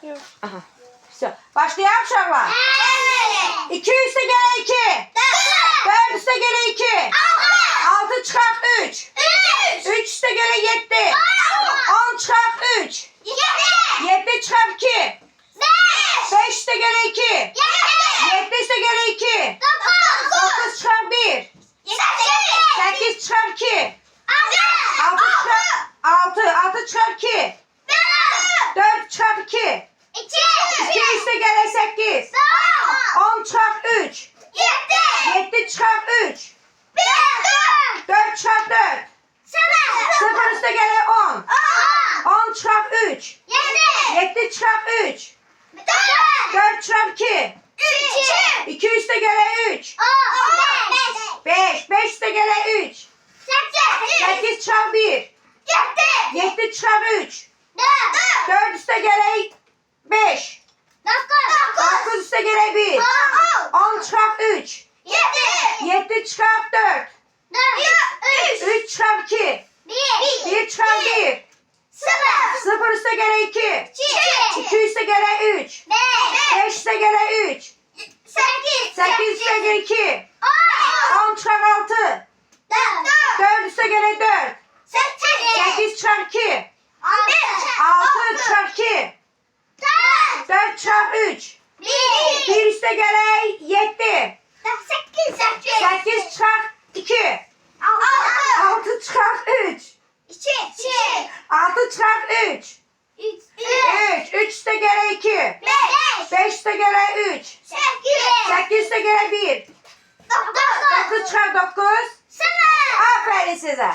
Yok. Aha. Все. Başlayalım uşaqlar. 2 üstə gələ 2. 4 üstə gələ 2. 6 çıxart 3. 3 üstə gələ 7. 10 çıxart 3. 7 çıxart 2. 5 üstə gələ 2. 7 üstə gələ 2. 9 çıxart 1. 8 çıxart 2. 6 çıxart 2. 4 çıxart 2. 2 üstə gələ 8. 10 çıxart 3. 7 çıxart 3. 4 çıxart 4. 0 üstə gələ 10. 10 çıxart 3. 7 çıxart 3. 4 çıxart 2. 2 üstə gələ 3. 5. 5 üstə gələ 3. 8 çıxart 1. 7 çıxart 3. 4 üstə gələ 5. 9 üstə gələ 1. 10 çıxart 3. 7 çıxart 4. 3 çıxart 2. 1 çıxart 1. 0 üstə gələ 2. 2 üstə gələ 3. 5 üstə gələ 3. 8 üstə gələ 2. 10 çıxart 6. 4 üstə gələ 4. 8 çıxart 2. 6 çıxart 2. 4 çıxart 3. 1 üstə gələ 7. 8 çıxart 2. 6 çıxart 3. 6 çıxart 3. 3 üstə gələ 2. 5 üstə gələ 3. 8 üstə gələ 1. 9 çıxart 9. Aferin sizə.